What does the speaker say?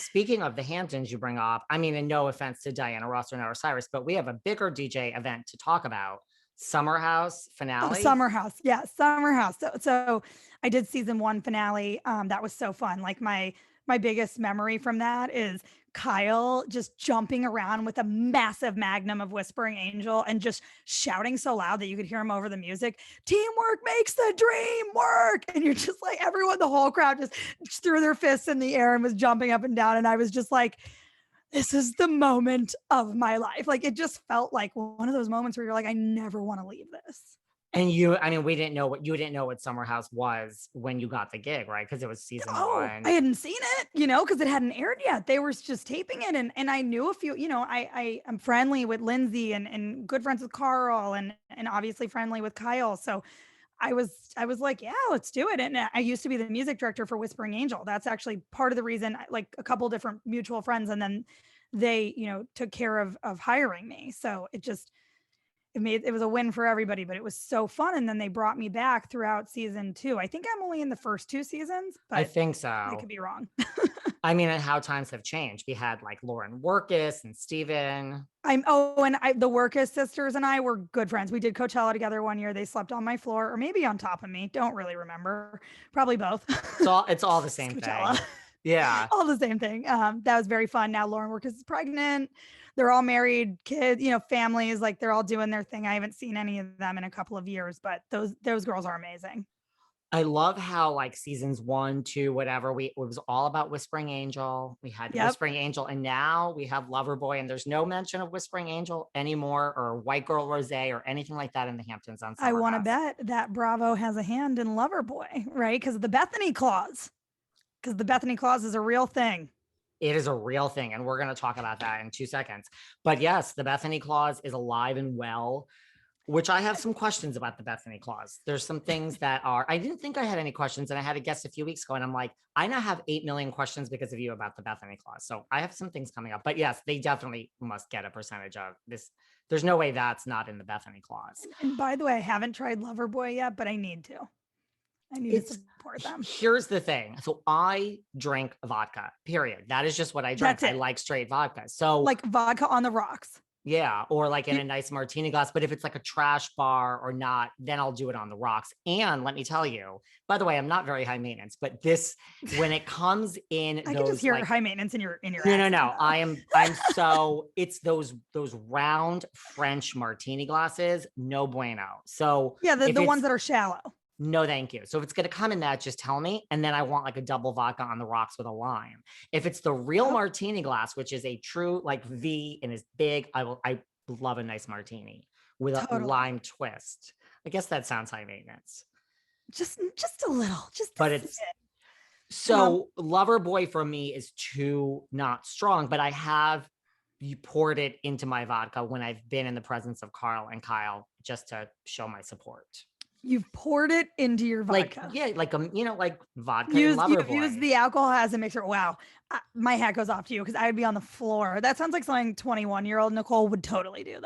speaking of the Hamptons you bring up, I mean, and no offense to Diana Ross or Nora Cyrus, but we have a bigger DJ event to talk about. Summer House Oh, finale. Summer House. Yeah, Summer House. So I did season one finale. That was so fun. Like my biggest memory from that is Kyle just jumping around with a massive magnum of Whispering Angel and just shouting so loud that you could hear him over the music. Teamwork makes the dream work. And you're just like, everyone, the whole crowd just threw their fists in the air and was jumping up and down. And I was just like, this is the moment of my life. Like it just felt like one of those moments where you're like, I never want to leave this. And you, I mean, we didn't know what you didn't know what Summer House was when you got the gig, right? Because it was season Oh, I one. hadn't seen it, because it hadn't aired yet. They were just taping it, and I knew a few. I'm friendly with Lindsay and good friends with Carl, and obviously friendly with Kyle. So I was like, yeah, let's do it. And I used to be the music director for Whispering Angel. That's actually part of the reason. Like a couple different mutual friends, and then they took care of hiring me. So it was a win for everybody, but it was so fun. And then they brought me back throughout season two. I think I'm only in the first two seasons, I but think I so. could be wrong. I mean, and how times have changed. We had like Lauren Workus and Steven. The Workus sisters and I were good friends. We did Coachella together one year. They slept on my floor or maybe on top of me. Don't really remember. Probably both. It's all the It's same Coachella. thing. Yeah. All the same thing. That was very fun. Now Lauren Workus is pregnant. They're all married, kids, families, like they're all doing their thing. I haven't seen any of them in a couple of years, but those girls are amazing. I love how like seasons 1, 2, whatever, it was all about Whispering Angel. We had Yep. Whispering Angel, and now we have Loverboy, and there's no mention of Whispering Angel anymore, or White Girl Rosé, or anything like that in the Hamptons on I Summer want to House. bet that Bravo has a hand in Loverboy, right? Because of the Bethenny clause. Because the Bethenny clause is a real thing. It is a real thing, and we're going to talk about that in 2 seconds. But yes, the Bethenny clause is alive and well, which I have some questions about the Bethenny clause. There's some things that are, I didn't think I had any questions, and I had a guest a few weeks ago, and I'm like, I now have 8 million questions because of you about the Bethenny clause. So I have some things coming up, but yes, they definitely must get a percentage of this. There's no way that's not in the Bethenny clause. And by the way, I haven't tried Loverboy yet, but I need to. I need to support them. Here's the thing. So I drink vodka, period. That is just what I drink. I like straight vodka. So like vodka on the rocks. Yeah, or like in a nice martini glass. But if it's like a trash bar or not, then I'll do it on the rocks. And let me tell you, by the way, I'm not very high maintenance, but this, when it comes in, I can just hear high maintenance in your no. I'm so it's those round French martini glasses, no bueno. So yeah, the ones that are shallow. No, thank you. So if it's going to come in that, just tell me. And then I want like a double vodka on the rocks with a lime. If it's the real martini glass, which is a true like V and is big, I love a nice martini with a lime twist. I guess that sounds high maintenance. Just a little, but it's so Loverboy for me is too not strong, but you poured it into my vodka when I've been in the presence of Carl and Kyle just to show my support. You've poured it into your vodka. Like vodka and Loverboy. Use the alcohol as a mixer. Wow. My hat goes off to you because I would be on the floor. That sounds like something 21-year-old Nicole would totally do that.